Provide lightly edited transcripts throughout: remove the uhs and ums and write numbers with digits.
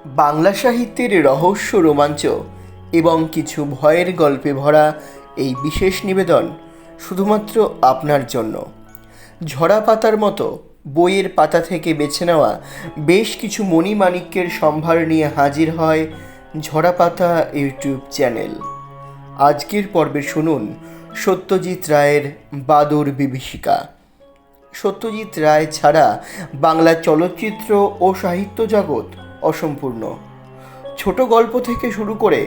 বাংলা সাহিত্যের রহস্য, রোমাঞ্চ এবং কিছু ভয়ের গল্পে ভরা এই বিশেষ নিবেদন শুধুমাত্র আপনার জন্য। ঝরা পাতার মতো বইয়ের পাতা থেকে বেছে নেওয়া বেশ কিছু মণিমাণিক্যের সম্ভার নিয়ে হাজির হয় ঝরা পাতা ইউটিউব চ্যানেল। আজকের পর্বে শুনুন সত্যজিৎ রায়ের বাদুড় বিভীষিকা। সত্যজিৎ রায় ছাড়া বাংলা চলচ্চিত্র ও সাহিত্য জগৎ অসম্পূর্ণ। ছোট গল্প থেকে শুরু করে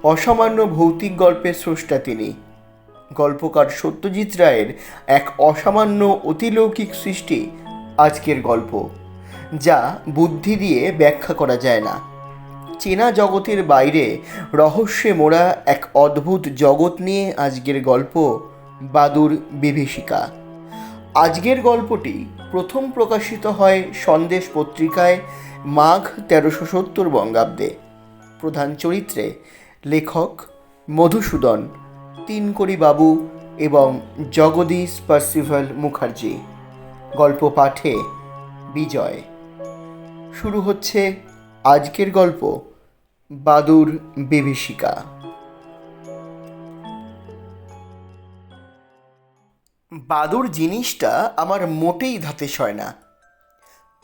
অসামান্য ভৌতিক গল্পের স্রষ্টা তিনি। গল্পকার সত্যজিৎ রায়ের এক অসামান্য অতিলৌকিক সৃষ্টি আজকের গল্প, যা বুদ্ধি দিয়ে ব্যাখ্যা করা যায় না। চেনা জগতের বাইরে রহস্যে মোড়া এক অদ্ভুত জগৎ নিয়ে আজকের গল্প বাদুড় বিভীষিকা। আজকের গল্পটি প্রথম প্রকাশিত হয় সন্দেশ পত্রিকায় মাঘ 1370 বঙ্গাব্দে। প্রধান চরিত্রে লেখক মধুসূদন, তিনকড়ি বাবু এবং জগদীশ পার্সিভাল মুখার্জি। গল্প পাঠে বিজয়। শুরু হচ্ছে আজকের গল্প বাদুড় বিভীষিকা। বাদুড় জিনিসটা আমার মোটেই ধাতে সয় না।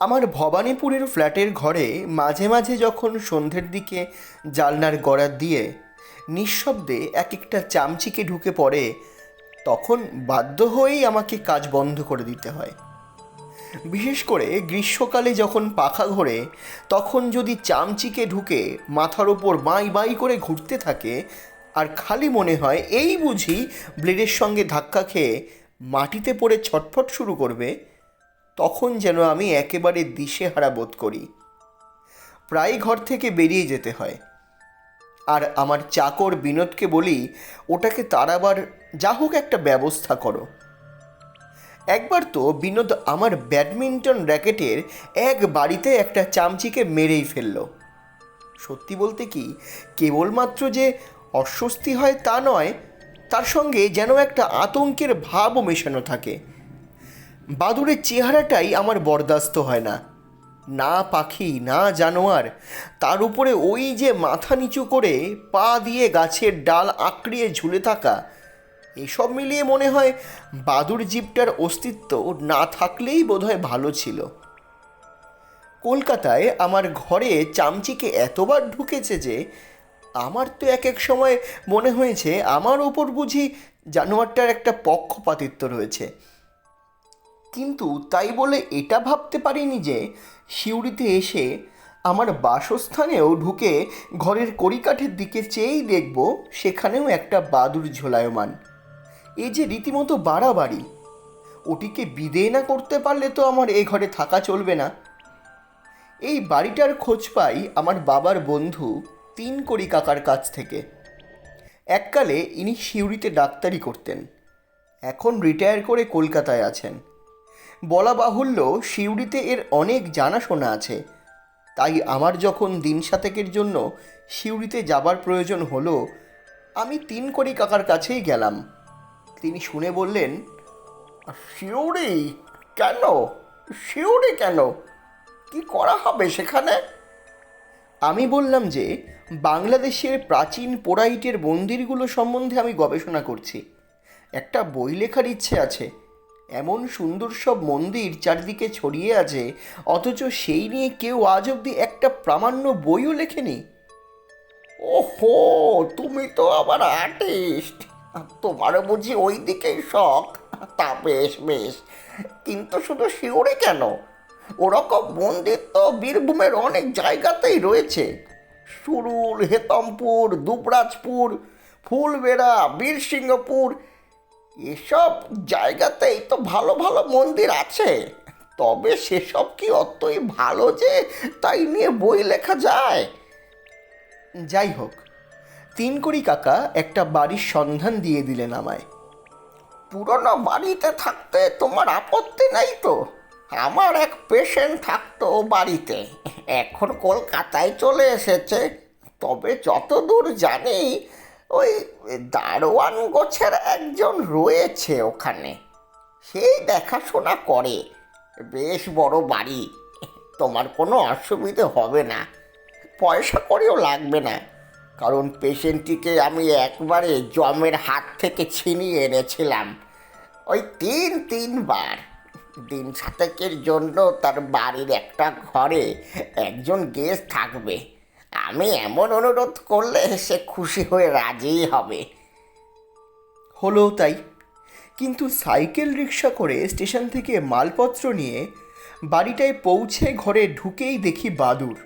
আমার ভবানীপুরের ফ্ল্যাটের ঘরে মাঝে মাঝে যখন সন্ধ্যের দিকে জানলার গড়া দিয়ে নিঃশব্দে এক একটা চামচিকে ঢুকে পড়ে, তখন বাধ্য হয়েই আমাকে কাজ বন্ধ করে দিতে হয়। বিশেষ করে গ্রীষ্মকালে যখন পাখা ঘোরে, তখন যদি চামচিকে ঢুকে মাথার ওপর বাঁই বাঁই করে ঘুরতে থাকে আর খালি মনে হয় এই বুঝি ব্লেডের সঙ্গে ধাক্কা খেয়ে মাটিতে পড়ে ছটফট শুরু করবে, তখন যেন আমি একেবারে দিশেহারা বোধ করি। প্রায় ঘর থেকে বেরিয়ে যেতে হয়। আর আমার চাকর বিনোদকে বলি, ওটাকে তাড়াবার যা হোক একটা ব্যবস্থা করো। একবার তো বিনোদ আমার ব্যাডমিন্টন র্যাকেটের এক বাড়িতে একটা চামচিকে মেরেই ফেলল। সত্যি বলতে কি, কেবলমাত্র যে অস্বস্তি হয় তা নয়, তার সঙ্গে যেন একটা আতঙ্কের ভাবও মেশানো থাকে। বাদুড়ের চেহারাটাই আমার বরদাস্ত হয় না। না পাখি না জানোয়ার, তার উপরে ওই যে মাথা নিচু করে পা দিয়ে গাছের ডাল আঁকড়িয়ে ঝুলে থাকা, এসব মিলিয়ে মনে হয় বাদুড় জীবটার অস্তিত্ব না থাকলেই বোধহয় ভালো ছিল। কলকাতায় আমার ঘরে চামচিকে এতবার ঢুকেছে যে আমার তো এক এক সময় মনে হয়েছে আমার ওপর বুঝি জানোয়ারটার একটা পক্ষপাতিত্ব রয়েছে। কিন্তু তাই বলে এটা ভাবতে পারিনি যে সিউড়িতে এসে আমার বাসস্থানেও ঢুকে ঘরের কড়িকাঠের দিকে চেয়েই দেখব সেখানেও একটা বাদুড় ঝোলায়মান। এই যে রীতিমতো বাড়াবাড়ি, ওটিকে বিদেয় না করতে পারলে তো আমার এ ঘরে থাকা চলবে না। এই বাড়িটার খোঁজ পাই আমার বাবার বন্ধু তিনকড়ি কাকার কাছ থেকে। এককালে ইনি সিউড়িতে ডাক্তারি করতেন, এখন রিটায়ার করে কলকাতায় আছেন। বলা বাহুল্য, সিউড়িতে এর অনেক জানাশোনা আছে। তাই আমার যখন দিন সাতেকের জন্য সিউড়িতে যাবার প্রয়োজন হলো, আমি তিনকড়ি কাকার কাছেই গেলাম। তিনি শুনে বললেন, সিউড়ি কেন? সিউড়ি কেন? কি করা হবে সেখানে? আমি বললাম যে বাংলাদেশের প্রাচীন পোড়াইটের মন্দিরগুলো সম্বন্ধে আমি গবেষণা করছি। একটা বই লেখার ইচ্ছে আছে। এমন সুন্দর সব মন্দির চারদিকে ছড়িয়ে আছে, অথচ সেই নিয়ে কেউ আজ অবধি একটা প্রামাণ্য বইও লেখেনি। ওহো, তুমি তো আবার আর্টিস্ট, তোমারও বুঝি ওই দিকেই শখ। তা বেশ বেশ, কিন্তু শুধু শিওরে কেন? ওরকম মন্দির তো বীরভূমের অনেক জায়গাতেই রয়েছে। সুরুল, হেতমপুর, দুবরাজপুর, ফুলবেড়া, বীরসিংহপুর, এসব জায়গাতেই তো ভালো ভালো মন্দির আছে। তবে সেসব কি অতই ভালো যে তাই নিয়ে বই লেখা যায়? যাই হোক, তিনকড়ি কাকা একটা বাড়ির সন্ধান দিয়ে দিলেন আমায়। পুরনো বাড়িতে থাকতে তোমার আপত্তি নেই তো? আমার এক পেশেন্ট থাকতো বাড়িতে, এখন কলকাতায় চলে এসেছে। তবে যতদূর জানি ওই দারোয়ান গোছের একজন রয়েছে ওখানে, সেই দেখাশোনা করে। বেশ বড় বাড়ি, তোমার কোনো অসুবিধে হবে না। পয়সা করেও লাগবে না, কারণ পেশেন্টটিকে আমি একবারে জমের হাত থেকে ছিনিয়ে এনেছিলাম। ওই তিনবার দিন সাতেকের জন্য তার বাড়ির একটা ঘরে একজন গেস্ট থাকবে। আমি এমন অনুরোধ করলে সে খুশি হয়ে রাজিই হবে। হলো তাই। কিন্তু সাইকেল রিক্সা করে স্টেশন থেকে মালপত্র নিয়ে বাড়িটায় পৌঁছে ঘরে ঢুকেই দেখি বাদুর।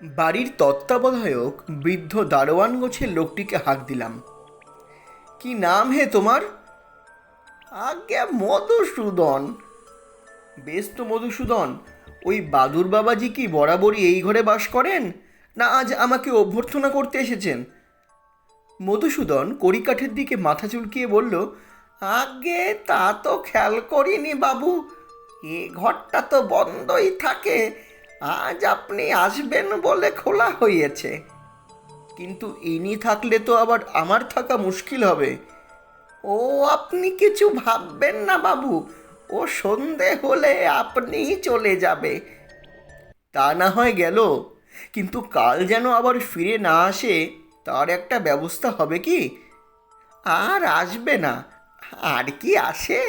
বাড়ির তত্ত্বাবধায়ক বৃদ্ধ দারোয়ান গোছের লোকটিকে হাঁক দিলাম। কি নাম হে তোমার? আজ্ঞে মধুসূদন। বেশ তো মধুসূদন, ওই বাদুর বাবাজি কি বরাবরই এই ঘরে বাস করেন, না আজ আমাকে অভ্যর্থনা করতে এসেছেন? মধুসূদন কড়িকাঠের দিকে মাথা চুলকিয়ে বলল, আগে তা তো খেয়াল করিনি বাবু, এ ঘরটা তো বন্ধই থাকে, আজ আপনি আসবেন বলে খোলা হয়েছে। কিন্তু ইনি থাকলে তো আবার আমার থাকা মুশকিল হবে। ও আপনি কিছু ভাববেন না বাবু, ও সন্ধে হলে আপনিই চলে যাবে। তা না হয় গেল, কিন্তু কাল যেন আবার ফিরে না আসে তার একটা ব্যবস্থা হবে কি? আর আসবে না? আর কি আসে?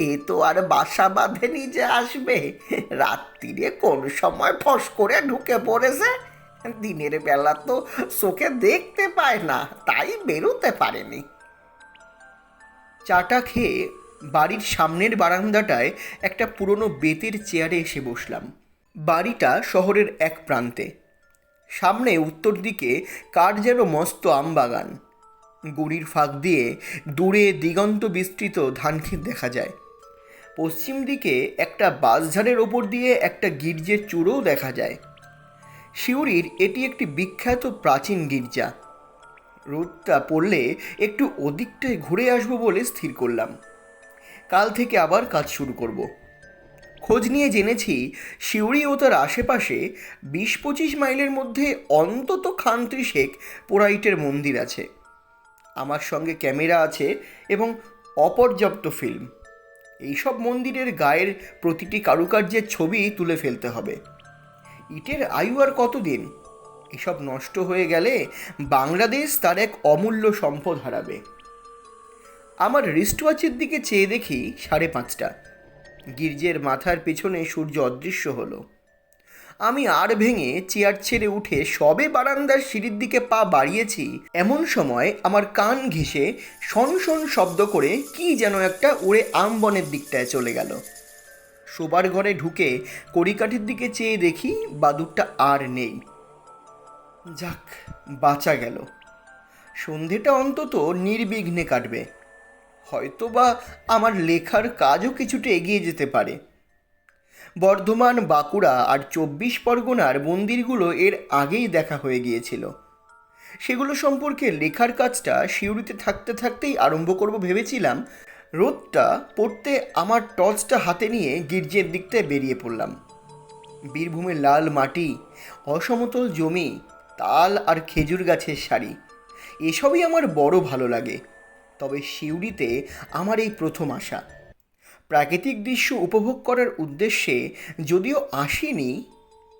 এ তো আর বাসা বাঁধেনি যে আসবে। রাত্রিরে কোন সময় ফস করে ঢুকে পড়েছে, দিনের বেলা তো চোখে দেখতে পায় না, তাই বেরোতে পারেনি। চাটা খেয়ে বাড়ির সামনের বারান্দাটায় একটা পুরনো বেতের চেয়ারে এসে বসলাম। বাড়িটা শহরের এক প্রান্তে। সামনে উত্তর দিকে কার যেন মস্ত আমবাগান। গুড়ির ফাঁক দিয়ে দূরে দিগন্ত বিস্তৃত ধানক্ষেত দেখা যায়। পশ্চিম দিকে একটা বাঁশঝাড়ের ওপর দিয়ে একটা গির্জের চূড়ও দেখা যায়। সিউড়ির এটি একটি বিখ্যাত প্রাচীন গির্জা। রোদটা পড়লে একটু ওদিকটায় ঘুরে আসবো বলে স্থির করলাম। কাল থেকে আবার কাজ শুরু করব। খোঁজ নিয়ে জেনেছি সিউড়ি ও তার আশেপাশে 20-25 মাইলের মধ্যে অন্তত খান 30 পোড়াইটের মন্দির আছে। আমার সঙ্গে ক্যামেরা আছে এবং অপর্যাপ্ত ফিল্ম। এইসব মন্দিরের গায়ের প্রতিটি কারুকার্যের ছবি তুলে ফেলতে হবে। ইটের আয়ু আর কতদিন? এসব নষ্ট হয়ে গেলে বাংলাদেশ তার এক অমূল্য সম্পদ হারাবে। আমার রিস্টওয়াচের দিকে চেয়ে দেখি 5:30। গির্জের মাথার পেছনে সূর্য অদৃশ্য হলো। আমি আর ভেঙে চেয়ার ছেড়ে উঠে সবে বারান্দার সিঁড়ির দিকে পা বাড়িয়েছি, এমন সময় আমার কান ঘেঁষে শন শন শব্দ করে কি যেন একটা উড়ে আমবনের দিকটায় চলে গেল। শোবার ঘরে ঢুকে কড়িকাঠির দিকে চেয়ে দেখি বাদুরটা আর নেই। যাক, বাঁচা গেল। সন্ধেটা অন্তত নির্বিঘ্নে কাটবে। হয়তোবা আমার লেখার কাজও কিছুটা এগিয়ে যেতে পারে। বর্ধমান, বাঁকুড়া আর 24 পরগনার মন্দিরগুলো এর আগেই দেখা হয়ে গিয়েছিল। সেগুলো সম্পর্কে লেখার কাজটা সিউড়িতে থাকতে থাকতেই আরম্ভ করব ভেবেছিলাম। রোদটা পড়তে আমার টর্চটা হাতে নিয়ে গির্জের দিকটায় বেরিয়ে পড়লাম। বীরভূমের লাল মাটি, অসমতল জমি, তাল আর খেজুর গাছের সারি, এসবই আমার বড় ভালো লাগে। তবে সিউড়িতে আমার এই প্রথম আসা। প্রাকৃতিক দৃশ্য উপভোগ করার উদ্দেশ্যে যদিও আসিনি,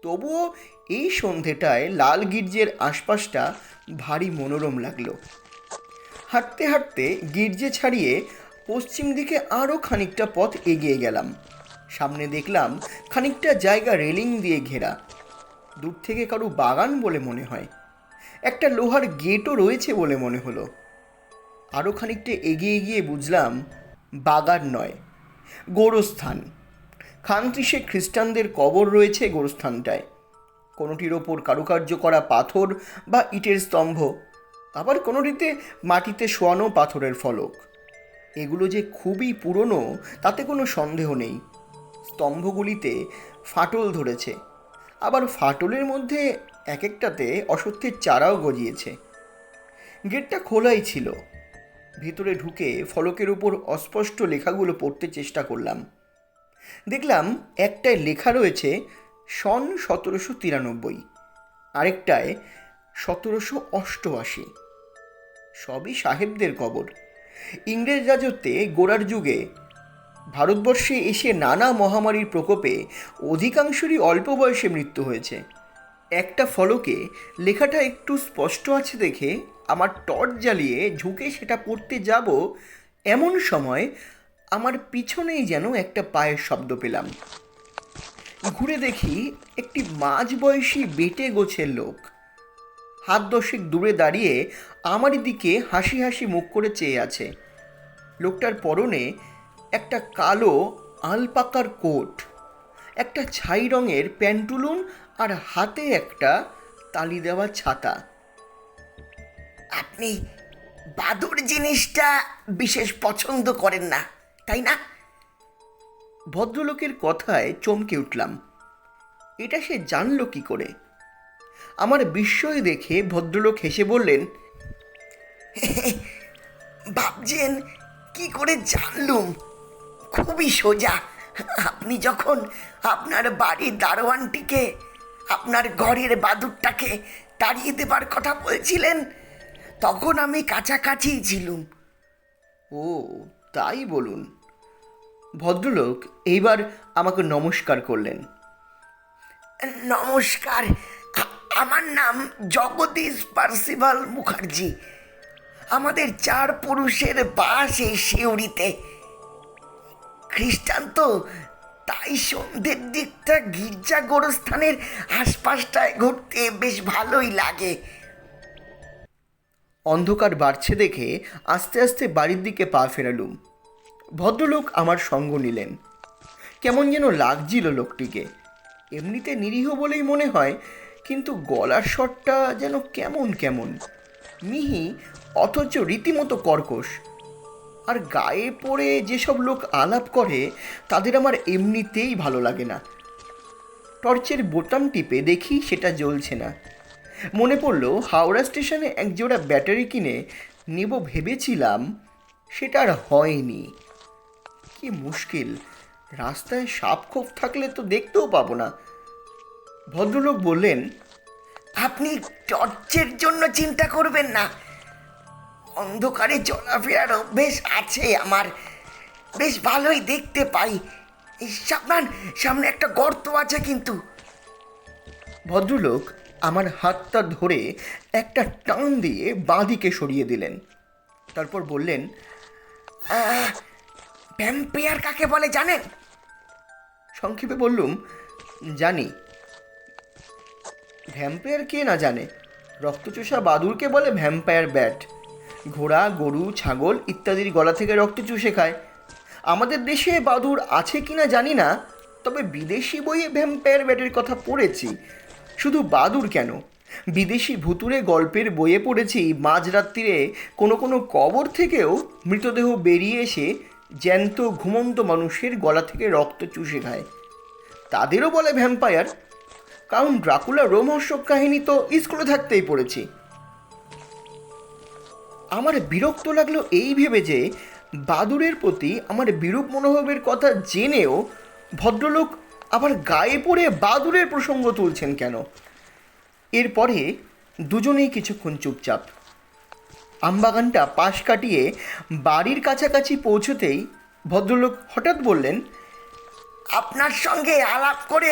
তবুও এই সন্ধেটায় লাল গির্জের আশপাশটা ভারী মনোরম লাগলো। হাঁটতে হাঁটতে গির্জে ছাড়িয়ে পশ্চিম দিকে আরও খানিকটা পথ এগিয়ে গেলাম। সামনে দেখলাম খানিকটা জায়গা রেলিং দিয়ে ঘেরা। দূর থেকে কারো বাগান বলে মনে হয়। একটা লোহার গেটও রয়েছে বলে মনে হলো। আরও খানিকটা এগিয়ে গিয়ে বুঝলাম বাগান নয়, গোরস্থান। খান 30 খ্রিস্টানদের কবর রয়েছে গোরস্থানটায়। কোনোটির ওপর কারুকার্য করা পাথর বা ইটের স্তম্ভ, আবার কোনোটিতে মাটিতে শোয়ানো পাথরের ফলক। এগুলো যে খুবই পুরনো তাতে কোনো সন্দেহ নেই। স্তম্ভগুলিতে ফাটল ধরেছে, আবার ফাটলের মধ্যে এক একটাতে অশ্বত্থের চারাও গজিয়েছে। গেটটা খোলাই ছিল। ভেতরে ঢুকে ফলকের উপর অস্পষ্ট লেখাগুলো পড়তে চেষ্টা করলাম। দেখলাম একটায় লেখা রয়েছে সন 1793, আরেকটায় 1788। সবই সাহেবদের কবর। ইংরেজ রাজত্বে গোড়ার যুগে ভারতবর্ষে এসে নানা মহামারীর প্রকোপে অধিকাংশেরই অল্প বয়সে মৃত্যু হয়েছে। একটা ফলকে লেখাটা একটু স্পষ্ট আছে দেখে আমার টর্চ জ্বালিয়ে ঝুঁকে সেটা পড়তে যাব, এমন সময় আমার পিছনেই যেন একটা পায়ের শব্দ পেলাম। ঘুরে দেখি একটি মাঝবয়সী বেটে গোছের লোক হাত দশেক দূরে দাঁড়িয়ে আমারই দিকে হাসি হাসি মুখ করে চেয়ে আছে। লোকটার পরনে একটা কালো আলপাকার কোট, একটা ছাই রঙের প্যান্টুলুন আর হাতে একটা তালি দেওয়া ছাতা। আপনি বাদুড় জিনিসটা বিশেষ পছন্দ করেন না, তাই না? ভদ্রলোকের কথায় চমকে উঠলাম। এটা সে জানলো কি করে? আমার বিস্ময় দেখে ভদ্রলোক হেসে বললেন, ভাবছেন কি করে জানলুম? খুবই সোজা। আপনি যখন আপনার বাড়ির দারোয়ানটিকে আপনার ঘরের বাদুরটাকে তাড়িয়ে দেবার কথা বলছিলেন, তখন আমি কাছাকাছিই ছিলুম। ও তাই বলুন। ভদ্রলোক এইবার আমাকে নমস্কার করলেন। নমস্কার, আমার নাম জগদীশ পার্সিভাল মুখার্জি। আমাদের 4 পুরুষের বাস এই সিউড়িতে। খ্রিস্টান তো, তাই সন্ধ্যের দিকটা গির্জা গোরস্থানের আশপাশটায় ঘুরতে বেশ ভালোই লাগে। অন্ধকার বাড়ছে দেখে আস্তে আস্তে বাড়ির দিকে পা ফেরালুম। ভদ্রলোক আমার সঙ্গ নিলেন। কেমন যেন লাগছিল লোকটিকে। এমনিতে নিরীহ বলেই মনে হয়, কিন্তু গলার স্বরটা যেন কেমন কেমন মিহি, অথচ রীতিমতো কর্কশ। আর গায়ে পড়ে যেসব লোক আলাপ করে তাদের আমার এমনিতেই ভালো লাগে না। টর্চের বোতাম টিপে দেখি সেটা জ্বলছে না। মনে পড়লো হাওড়া স্টেশনে একজোড়া ব্যাটারি কিনে নেব ভেবেছিলাম, সেটা আর হয়নি। কি মুশকিল, রাস্তায় সাপ খোপ থাকলে তো দেখতেও পাবো না। ভদ্রলোক বললেন, আপনি টর্চের জন্য চিন্তা করবেন না। অন্ধকারে চলাফেরার অভ্যেস আছে আমার, বেশ ভালোই দেখতে পাই। এই সামনে সামনে একটা গর্ত আছে কিন্তু। ভদ্রলোক আমার হাতটা ধরে একটা টান দিয়ে বাঁদিকে সরিয়ে দিলেন। তারপর বললেন, ভ্যাম্পায়ার কাকে বলে জানেন? সংক্ষেপে বললুম, জানি। ভ্যাম্পায়ার কে না জানে? রক্তচোষা বাদুড়কে বলে ভ্যাম্পায়ার ব্যাট। ঘোড়া, গরু, ছাগল ইত্যাদির গলা থেকে রক্ত চুষে খায়। আমাদের দেশে বাদুড় আছে কিনা জানি না, তবে বিদেশি বইয়ে ভ্যাম্পায়ার ব্যাটের কথা পড়েছি। শুধু বাদুড় কেন, বিদেশি ভুতুড়ে গল্পের বইয়ে পড়েছি মাঝরাত্রিরে কোনো কোনো কবর থেকেও মৃতদেহ বেরিয়ে এসে জ্যান্ত ঘুমন্ত মানুষের গলা থেকে রক্ত চুষে খায়। তাদেরও বলে ভ্যাম্পায়ার। কারণ ড্রাকুলা রোমহর্ষক কাহিনী তো স্কুলে থাকতেই পড়েছি। আমার বিরক্ত লাগলো এই ভেবে যে বাদুড়ের প্রতি আমার বিরূপ মনোভাবের কথা জেনেও ভদ্রলোক আবার গায়ে পড়ে বাদুড়ের প্রসঙ্গ তুলছেন কেন। এরপরে দুজনেই কিছুক্ষণ চুপচাপ। আমবাগানটা পাশ কাটিয়ে বাড়ির কাছাকাছি পৌঁছতেই ভদ্রলোক হঠাৎ বললেন, আপনার সঙ্গে আলাপ করে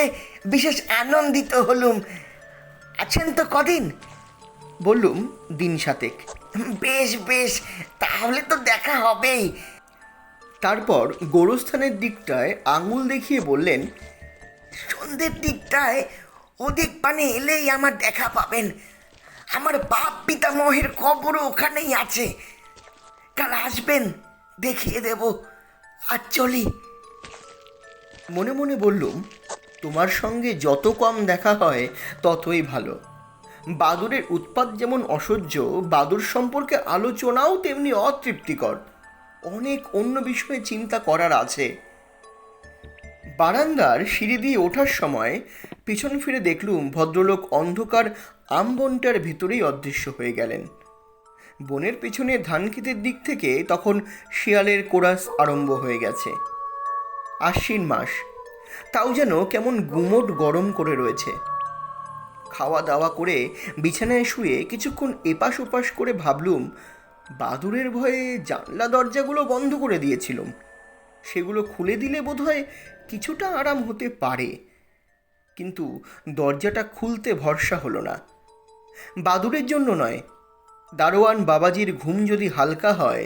বিশেষ আনন্দিত হলুম। আছেন তো কদিন? বললুম, দিন সাতেক। বেশ বেশ, তাহলে তো দেখা হবেই। তারপর গোরস্থানের দিকটায় আঙুল দেখিয়ে বললেন, সন্ধ্যের দিকটায় ওদিক পানে এলেই আমার দেখা পাবেন। আমার বাপ পিতামহের কবরও ওখানেই আছে। কাল আসবেন, দেখিয়ে দেব। আর চলি। মনে মনে বললুম, তোমার সঙ্গে যত কম দেখা হয় ততই ভালো। বাদুড়ের উৎপাত যেমন অসহ্য, বাদুড় সম্পর্কে আলোচনাও তেমনি অতৃপ্তিকর। অনেক অন্য বিষয়ে চিন্তা করার আছে। বারান্দার সিঁড়ি দিয়ে ওঠার সময় পিছন ফিরে দেখলুম ভদ্রলোক অন্ধকার আমবনটার ভিতরেই অদৃশ্য হয়ে গেলেন। বনের পিছনে ধানক্ষেতের দিক থেকে তখন শিয়ালের কোরাস আরম্ভ হয়ে গেছে। আশ্বিন মাস, তাও যেন কেমন গুমোট গরম করে রয়েছে। খাওয়া দাওয়া করে বিছানায় শুয়ে কিছুক্ষণ এপাশ ওপাশ করে ভাবলুম, বাদুড়ের ভয়ে জানলা দরজাগুলো বন্ধ করে দিয়েছিলাম, সেগুলো খুলে দিলে বোধহয় কিছুটা আরাম হতে পারে। কিন্তু দরজাটা খুলতে ভরসা হলো না। বাদুড়ের জন্য নয়, দারোয়ান বাবাজির ঘুম যদি হালকা হয়,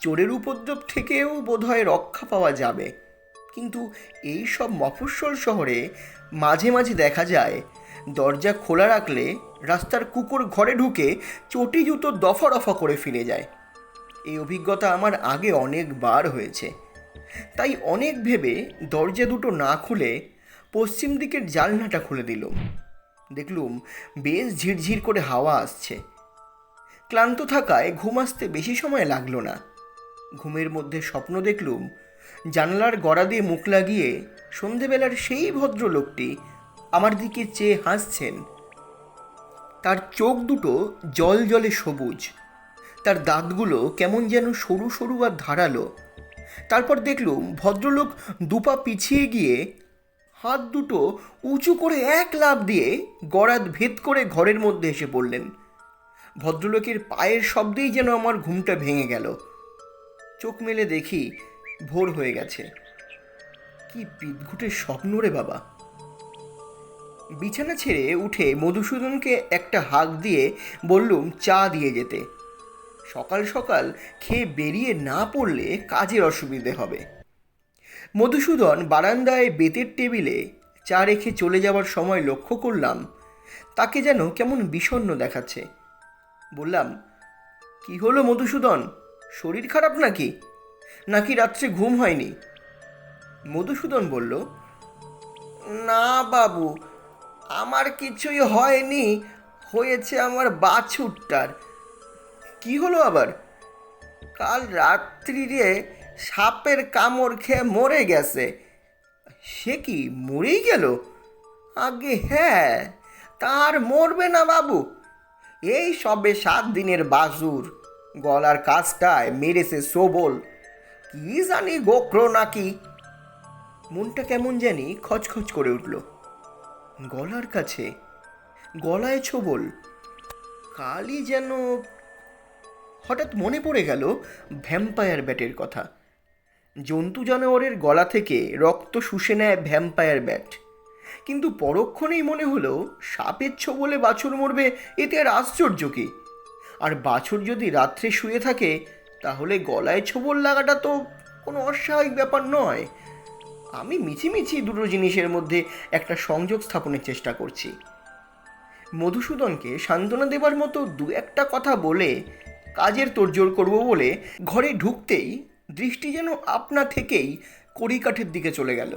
চোরের উপদ্রব থেকেও বোধহয় রক্ষা পাওয়া যাবে। কিন্তু এই সব মফস্বল শহরে মাঝে মাঝে দেখা যায় দরজা খোলা রাখলে রাস্তার কুকুর ঘরে ঢুকে চটি জুতো দফা রফা করে ফিরে যায়। এই অভিজ্ঞতা আমার আগে অনেকবার হয়েছে। তাই অনেক ভেবে দরজা দুটো না খুলে পশ্চিম দিকের জানলাটা খুলে দিলুম। দেখলুম বেশ ঝিরঝির করে হাওয়া আসছে। ক্লান্ত থাকায় ঘুম আসতে বেশি সময় লাগলো না। ঘুমের মধ্যে স্বপ্ন দেখলুম জানলার গড়া দিয়ে মুখ লাগিয়ে সন্ধেবেলার সেই ভদ্রলোকটি আমার দিকে চেয়ে হাসছেন। তার চোখ দুটো জল জলে সবুজ, তার দাঁতগুলো কেমন যেন সরু সরু আর ধারালো। তারপর দেখলুম ভদ্রলোক দুপা পিছিয়ে গিয়ে হাত দুটো উঁচু করে এক লাফ দিয়ে গড়াত ভেদ করে ঘরের মধ্যে এসে পড়লেন। ভদ্রলোকের পায়ের শব্দেই যেন আমার ঘুমটা ভেঙে গেল। চোখ মেলে দেখি ভোর হয়ে গেছে। কি বিদঘুটের স্বপ্ন রে বাবা! বিছানা ছেড়ে উঠে মধুসূদনকে একটা হাঁক দিয়ে বললুম চা দিয়ে যেতে। সকাল সকাল খেয়ে বেরিয়ে না পড়লে কাজের অসুবিধে হবে। মধুসূদন বারান্দায় বেতের টেবিলে চা রেখে চলে যাওয়ার সময় লক্ষ্য করলাম তাকে যেন কেমন বিষণ্ণ দেখাচ্ছে। বললাম, কি হলো মধুসূদন, শরীর খারাপ নাকি? নাকি রাত্রে ঘুম হয়নি? মধুসূদন বলল, না বাবু, আমার কিছুই হয়নি, হয়েছে আমার বাছুরটার। কি হলো আবার? কাল রাত্রিরে সাপের কামড় খেয়ে মরে গেছে। সে কি, মরেই গেল? আগে হ্যাঁ, তার মরবে না বাবু, এই সবে 7 দিনের বাছুর, গলার কাছটায় মেরেছে সবল, কি জানি গোখরো নাকি। মনটা কেমন জানি খচখচ করে উঠল। গলার কাছে, গলায় ছোবল, কালই যেন। হঠাৎ মনে পড়ে গেল ভ্যাম্পায়ার ব্যাটের কথা। জন্তু জানোয়ারের গলা থেকে রক্ত শুষে নেয় ভ্যাম্পায়ার ব্যাট। কিন্তু পরক্ষণেই মনে হলো সাপের ছোবলে বাছুর মরবে, এতে আর আশ্চর্য কি? আর বাছুর যদি রাত্রে শুয়ে থাকে তাহলে গলায় ছোবল লাগাটা তো কোনো অস্বাভাবিক ব্যাপার নয়। আমি মিছিমিছি দুটো জিনিসের মধ্যে একটা সংযোগ স্থাপনের চেষ্টা করছি। মধুসূদনকে সান্ত্বনা দেবার মতো দু একটা কথা বলে কাজের তোড়জোড় করব বলে ঘরে ঢুকতেই দৃষ্টি যেন আপনা থেকেই কড়িকাঠের দিকে চলে গেল।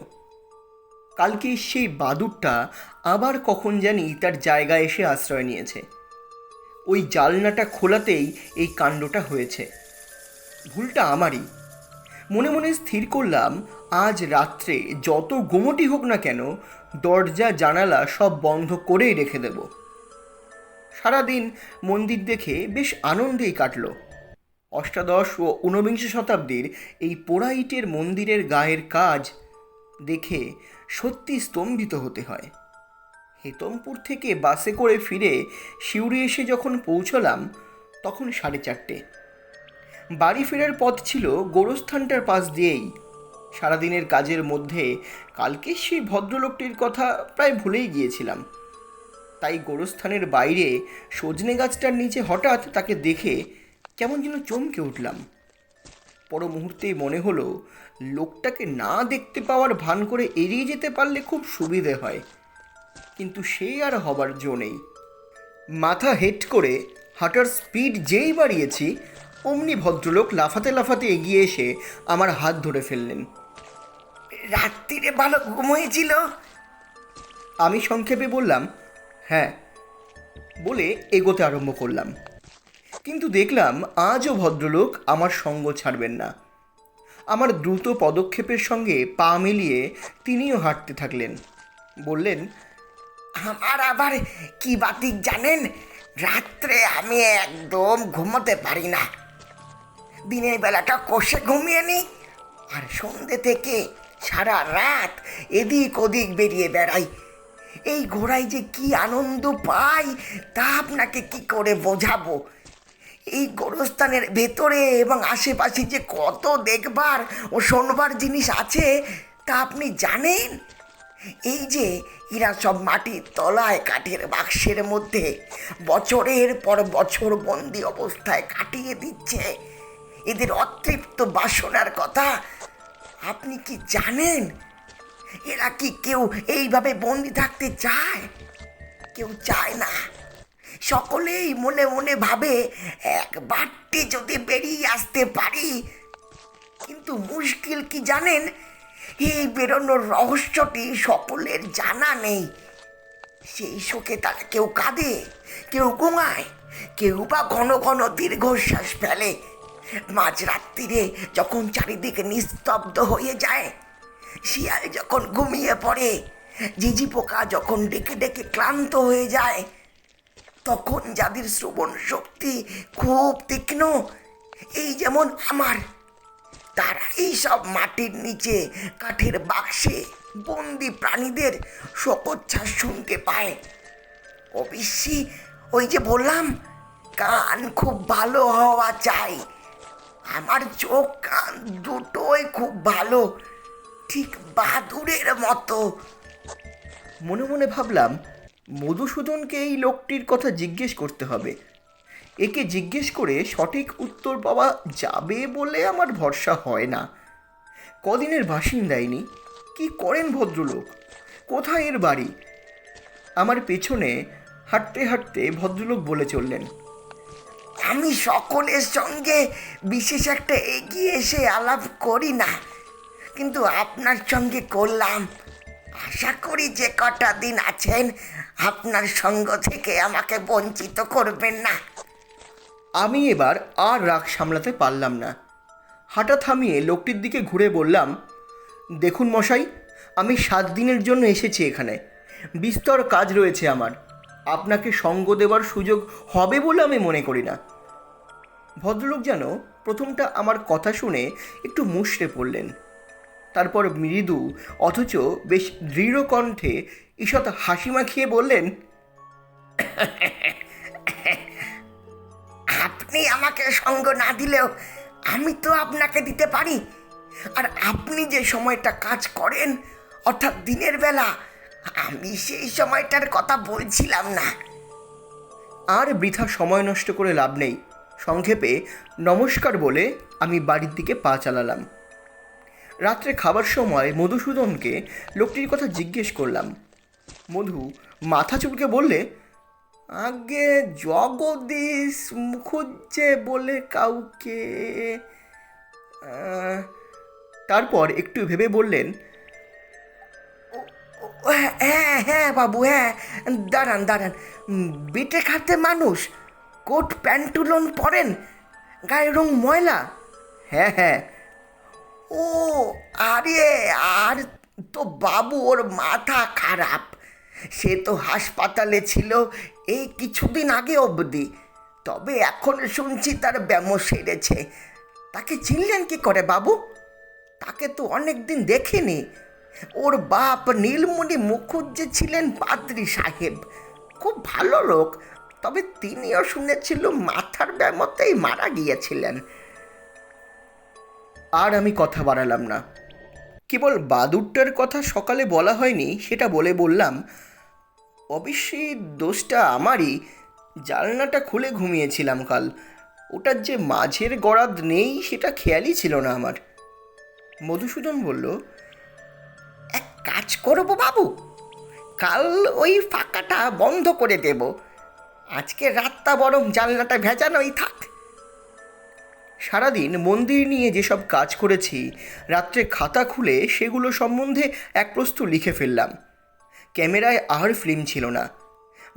কালকে সেই বাদুড়টা আবার কখন জানি তার জায়গায় এসে আশ্রয় নিয়েছে। ওই জানলাটা খোলাতেই এই কাণ্ডটা হয়েছে। ভুলটা আমারই। মনে মনে স্থির করলাম আজ রাত্রে যত গোমটি হোক না কেন দরজা জানালা সব বন্ধ করেই রেখে দেব। সারাদিন মন্দির দেখে বেশ আনন্দেই কাটল। অষ্টাদশ ও ঊনবিংশ শতাব্দীর এই পোড়া ইটের মন্দিরের গায়ের কাজ দেখে সত্যি স্তম্ভিত হতে হয়। হেতমপুর থেকে বাসে করে ফিরে সিউড়ি এসে যখন পৌঁছলাম তখন 4:30। বাড়ি ফেরার পথ ছিল গোরস্থানটার পাশ দিয়েই। সারাদিনের কাজের মধ্যে কালকে সেই ভদ্রলোকটির কথা প্রায় ভুলেই গিয়েছিলাম। তাই গোরস্থানের বাইরে সজনে গাছটার নিচে হঠাৎ তাকে দেখে কেমন যেন চমকে উঠলাম। পর মুহূর্তেই মনে হলো লোকটাকে না দেখতে পাওয়ার ভান করে এড়িয়ে যেতে পারলে খুব সুবিধে হয়, কিন্তু সে আর হবার জো নেই। মাথা হেট করে হাঁটার স্পিড যেই বাড়িয়েছি অমনি ভদ্রলোক লাফাতে লাফাতে এগিয়ে এসে আমার হাত ধরে ফেললেন। রাত্রিরে ভালো ঘুম হয়েছিল? আমি সংক্ষেপে বললাম, হ্যাঁ, বলে এগোতে আরম্ভ করলাম। কিন্তু দেখলাম আজও ভদ্রলোক আমার সঙ্গ ছাড়বেন না। আমার দ্রুত পদক্ষেপের সঙ্গে পা মিলিয়ে তিনিও হাঁটতে থাকলেন। বললেন, আমার আবার কি বাতিক জানেন, রাত্রে আমি একদম ঘুমোতে পারি না। দিনের বেলাটা কষে ঘুমিয়ে নিই, আর সন্ধ্যে থেকে সারা রাত এদিক ওদিক বেরিয়ে বেড়াই। এই ঘোড়ায় যে কি আনন্দ পাই তা আপনাকে কি করে বোঝাবো। এই গোরস্থানের ভেতরে এবং আশেপাশে যে কত দেখবার ও শোনবার জিনিস আছে তা আপনি জানেন? এই যে এরা সব মাটির তলায় কাঠের বাক্সের মধ্যে বছরের পর বছর বন্দি অবস্থায় কাটিয়ে দিচ্ছে, এদের অতৃপ্ত বাসনার কথা আপনি কি জানেন? এরা কি কেউ এইভাবে বন্দি থাকতে চায়? কেউ চায় না। সকলেই মনে মনে ভাবে একবারটি যদি বেরিয়ে আসতে পারি। কিন্তু মুশকিল কি জানেন, এই বেরোনোর রহস্যটি সকলের জানা নেই। সেই শোকে তারা কেউ কাঁদে, কেউ ঘুমায়, কেউ বা ঘন ঘন দীর্ঘশ্বাস ফেলে। মাঝরাত্রিরে যখন চারিদিকে নিস্তব্ধ হয়ে যায়, শিয়াল যখন ঘুমিয়ে পড়ে, ঝিঝি পোকা যখন ডেকে ডেকে ক্লান্ত হয়ে যায়, তখন যাদের শ্রবণ শক্তি খুব তীক্ষ্ণ, এই যেমন আমার, তারা এই সব মাটির নিচে কাঠের বাক্সে বন্দি প্রাণীদের শোকোচ্ছ্বাস শুনতে পায়। অবশ্যই ওই যে বললাম, কান খুব ভালো হওয়া চাই। আমার চোখ কান দুটোই খুব ভালো, ঠিক বাদুড়ের মতো। মনে মনে ভাবলাম, মধুসূদনকে এই লোকটির কথা জিজ্ঞেস করতে হবে। একে জিজ্ঞেস করে সঠিক উত্তর পাওয়া যাবে বলে আমার ভরসা হয় না। কদিনের বাসিন্দাইনি, কি করেন ভদ্রলোক, কোথায় এর বাড়ি? আমার পেছনে হাঁটতে হাঁটতে ভদ্রলোক বলে চললেন, আমি সকলের সঙ্গে বিশেষ একটা এগিয়ে এসে আলাপ করি না, কিন্তু আপনার সঙ্গে করলাম। আশা করি যে কটা দিন আছেন আপনার সঙ্গ থেকে আমাকে বঞ্চিত করবেন না। আমি এবার আর রাগ সামলাতে পারলাম না। হাঁটা থামিয়ে লোকটির দিকে ঘুরে বললাম, দেখুন মশাই, আমি 7 দিনের জন্য এসেছি এখানে। বিস্তর কাজ রয়েছে আমার। আপনাকে সঙ্গ দেওয়ার সুযোগ হবে বলে আমি মনে করি না। ভদ্রলোক যেন প্রথমটা আমার কথা শুনে একটু মুষড়ে পড়লেন। তারপর মৃদু অথচ বেশ দৃঢ় কণ্ঠে ঈষৎ হাসি মাখিয়ে বললেন, আপনি আমাকে সঙ্গ না দিলেও আমি তো আপনাকে দিতে পারি। আর আপনি যে সময়টা কাজ করেন, অর্থাৎ দিনের বেলা, আমি সেই সময়টার কথা বলছিলাম না। আর বৃথা সময় নষ্ট করে লাভ নেই। সংক্ষেপে নমস্কার বলে আমি বাড়ির দিকে পা চালালাম। রাত্রে খাবার সময় মধুসূদনকে লোকটির কথা জিজ্ঞেস করলাম। মধু মাথা চুলকে বললে, আগে জগদীশ মুখুজ্জে বলে কাউকে। তারপর একটু ভেবে বললেন, হ্যাঁ হ্যাঁ বাবু, হ্যাঁ, দাঁড়ান দাঁড়ান, বেটে খাতে মানুষ, কোট প্যান্টুলন পরেন, গায়ের রং ময়লা। হ্যাঁ হ্যাঁ। ও, আরে আর তো বাবু, ওর মাথা খারাপ। সে তো হাসপাতালে ছিল এই কিছুদিন আগে অবধি, তবে এখন শুনছি তার ব্যামো সেরেছে। তাকে চিনলেন কি করে বাবু? তাকে তো অনেক দিন দেখিনি। ওর বাপ নীলমণি মুখুজ্জে ছিলেন পাদ্রী সাহেব, খুব ভালো লোক, তবে তিনিও শুনেছিল মাথার ব্যামোতেই মারা গিয়েছিলেন। আর আমি কথা বাড়ালাম না। কেবল বাদুরটার কথা সকালে বলা হয়নি সেটা বলে বললাম, অবশ্যই দোষটা আমারই। জানলাটা খুলে ঘুমিয়েছিলাম কাল। ওটার যে মাঝের গরাদ নেই সেটা খেয়ালই ছিল না আমার। মধুসূদন বলল, এক কাজ করব বাবু, কাল ওই ফাঁকাটা বন্ধ করে দেব। আজকে রাতটা বরং জানলাটা ভেজানোই থাক। সারাদিন মন্দির নিয়ে যেসব কাজ করেছি, রাত্রে খাতা খুলে সেগুলো সম্বন্ধে এক প্রস্তু লিখে ফেললাম। ক্যামেরায় আর ফিল্ম ছিল না।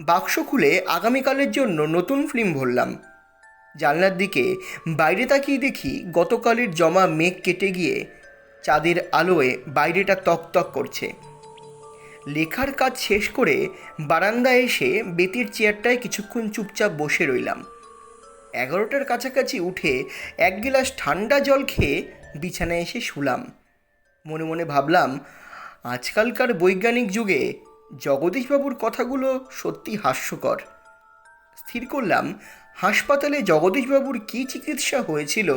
বাক্স খুলে আগামীকালের জন্য নতুন ফিল্ম ভরলাম। জানলার দিকে বাইরে তাকিয়ে দেখি গতকালের জমা মেঘ কেটে গিয়ে চাঁদের আলোয় বাইরেটা তকতক করছে। লেখার কাজ শেষ করে বারান্দায় এসে বেতের চেয়ারটায় কিছুক্ষণ চুপচাপ বসে রইলাম। 11টার কাছাকাছি উঠে 1 গ্লাস ঠান্ডা জল খেয়ে বিছানায় এসে শুলাম। মনে মনে ভাবলাম, আজকালকার বৈজ্ঞানিক যুগে জগদীশবাবুর কথাগুলো সত্যি হাস্যকর। স্থির করলাম, হাসপাতালে জগদীশবাবুর কী চিকিৎসা হয়েছিল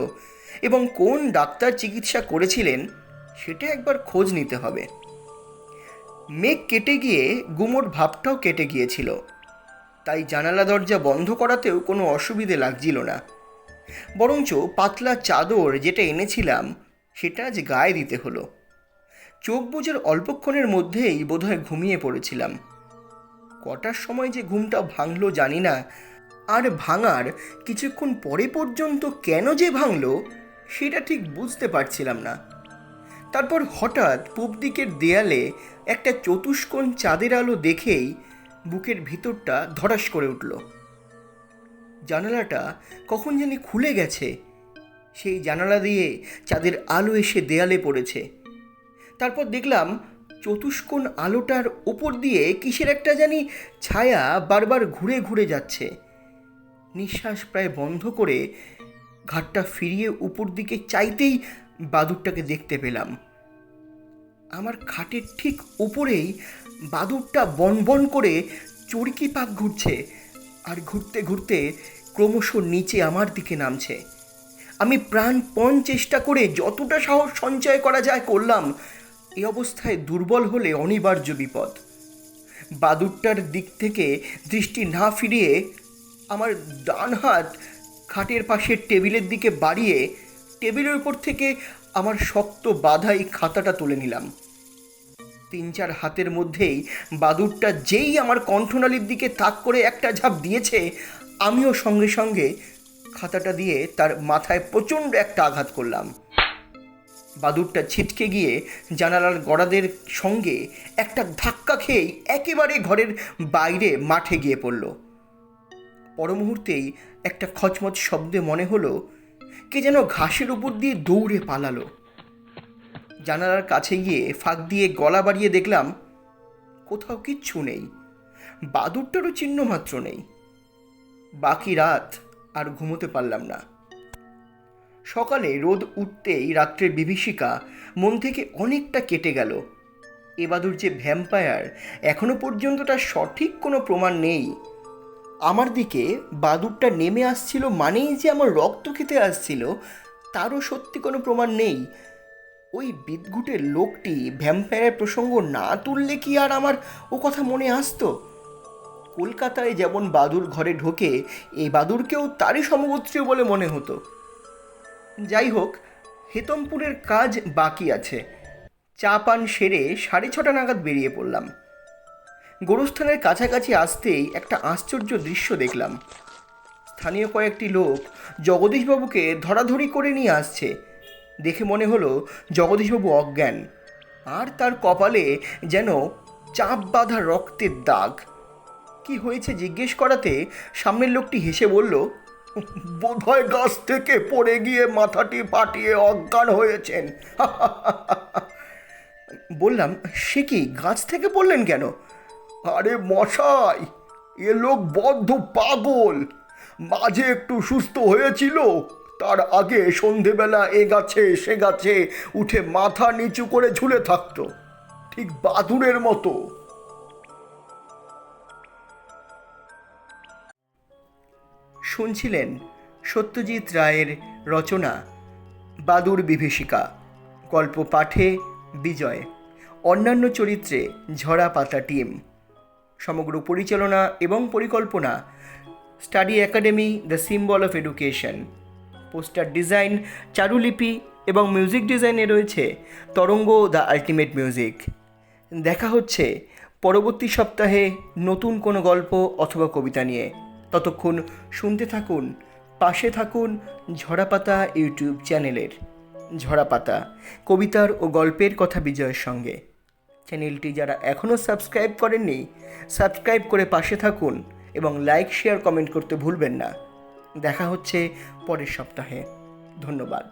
এবং কোন ডাক্তার চিকিৎসা করেছিলেন সেটা একবার খোঁজ নিতে হবে। মেঘ কেটে গিয়ে গুমোট ভাবটাও কেটে গিয়েছিল, তাই জানালা দরজা বন্ধ করাতেও কোনো অসুবিধে লাগছিল না। বরঞ্চ পাতলা চাদর যেটা এনেছিলাম সেটা আজ গায়ে দিতে হলো। চোখ বুজের অল্পক্ষণের মধ্যেই বোধহয় ঘুমিয়ে পড়েছিলাম। কটার সময় যে ঘুমটা ভাঙলো জানি না, আর ভাঙার কিছুক্ষণ পরে পর্যন্ত কেন যে ভাঙলো সেটা ঠিক বুঝতে পারছিলাম না। তারপর হঠাৎ পূব দিকের দেয়ালে একটা চতুষ্কোণ চাঁদের আলো দেখেই বুকের ভিতরটা ধড়াস করে উঠল। জানালাটা কখন জানি খুলে গেছে, সেই জানালা দিয়ে চাঁদের আলো এসে দেয়ালে পড়েছে। তারপর দেখলাম চতুষ্কোণ আলোটার ওপর দিয়ে কিসের একটা জানি ছায়া বারবার ঘুরে ঘুরে যাচ্ছে। নিঃশ্বাস প্রায় বন্ধ করে ঘাটটা ফিরিয়ে উপর দিকে চাইতেই বাদুরটাকে দেখতে পেলাম। আমার খাটের ঠিক উপরেই বাদুরটা বনবন করে চড়কি পাক ঘুরছে, আর ঘুরতে ঘুরতে ক্রমশ নিচে আমার দিকে নামছে। আমি প্রাণপণ চেষ্টা করে যতটা সাহস সঞ্চয় করা যায় করলাম। এই অবস্থায় দুর্বল হলে অনিবার্য বিপদ। বাদুরটার দিক থেকে দৃষ্টি না ফিরিয়ে আমার ডান হাত খাটের পাশের টেবিলের দিকে বাড়িয়ে টেবিলের উপর থেকে আমার শক্ত বাঁধাই খাতাটা তুলে নিলাম। 3-4 হাতের মধ্যেই বাদুরটা যেই আমার কণ্ঠনালীর দিকে তাক করে একটা ঝাঁপ দিয়েছে, আমিও সঙ্গে সঙ্গে খাতাটা দিয়ে তার মাথায় প্রচণ্ড একটা আঘাত করলাম। বাদুরটা ছিটকে গিয়ে জানালার গড়াদের সঙ্গে একটা ধাক্কা খেয়েই একেবারে ঘরের বাইরে মাঠে গিয়ে পড়ল। পর মুহূর্তেই একটা খচমচ শব্দে মনে হলো কে যেন ঘাসের উপর দিয়ে দৌড়ে পালালো। জানালার কাছে গিয়ে ফাঁক দিয়ে গলা বাড়িয়ে দেখলাম কোথাও কিচ্ছু নেই, বাদুরটারও চিহ্ন মাত্র নেই। বাকি রাত আর ঘুমোতে পারলাম না। সকালে রোদ উঠতেই রাত্রের বিভীষিকা মন থেকে অনেকটা কেটে গেল। এ বাদুর যে ভ্যাম্পায়ার এখনো পর্যন্ত তার সঠিক কোনো প্রমাণ নেই। আমার দিকে বাদুরটা নেমে আসছিল মানেই যে আমার রক্ত খেতে আসছিল তারও সত্যি কোনো প্রমাণ নেই। ওই বিদঘুটের লোকটি ভ্যাম্পায়ারের প্রসঙ্গ না তুললে কি আর আমার ও কথা মনে আসতো? কলকাতায় যেমন বাদুর ঘরে ঢোকে, এই বাদুরকেও তারই সমগোত্রীয় বলে মনে হতো। যাই হোক, হেতমপুরের কাজ বাকি আছে। চা পান সেরে 6:30 নাগাদ বেরিয়ে পড়লাম। গোরস্থানের কাছাকাছি আসতেই একটা আশ্চর্য দৃশ্য দেখলাম। স্থানীয় কয়েকটি লোক জগদীশবাবুকে ধরাধরি করে নিয়ে আসছে। দেখে মনে হলো জগদীশবাবু অজ্ঞান, আর তার কপালে যেন চাপ বাঁধা রক্তের দাগ। কি হয়েছে জিজ্ঞেস করাতে সামনের লোকটি হেসে বলল, বোধহয় গাছ থেকে পড়ে গিয়ে মাথাটি ফাটিয়ে অজ্ঞান হয়েছেন। বললাম, সে কি, গাছ থেকে পড়লেন কেন? আরে মশাই, এ লোক বদ্ধ পাগল। মাঝে একটু সুস্থ হয়েছিল, তার আগে সন্ধেবেলা এ গাছে সে গাছে উঠে মাথা নিচু করে ঝুলে থাকতো, ঠিক বাদুড়ের মতো। শুনছিলেন সত্যজিৎ রায়ের রচনা বাদুর বিভীষিকা। গল্প পাঠে বিজয়, অন্যান্য চরিত্রে ঝরা পাতা টিম। সমগ্র পরিচালনা এবং পরিকল্পনা study academy the symbol of education. Poster design Charulipi এবং মিউজিক ডিজাইনে রয়েছে তরঙ্গ দ্য আলটিমেট মিউজিক। দেখা হচ্ছে পরবর্তী সপ্তাহে নতুন কোনো গল্প অথবা কবিতা নিয়ে। ততক্ষণ শুনতে থাকুন, পাশে থাকুন ঝরাপাতা ইউটিউব চ্যানেলের। ঝরাপাতা, কবিতার ও গল্পের কথা বিজয়ের সঙ্গে। চ্যানেলটি যারা এখনও সাবস্ক্রাইব করেননি, সাবস্ক্রাইব করে পাশে থাকুন এবং লাইক, শেয়ার, কমেন্ট করতে ভুলবেন না। দেখা হচ্ছে পরের সপ্তাহে। ধন্যবাদ।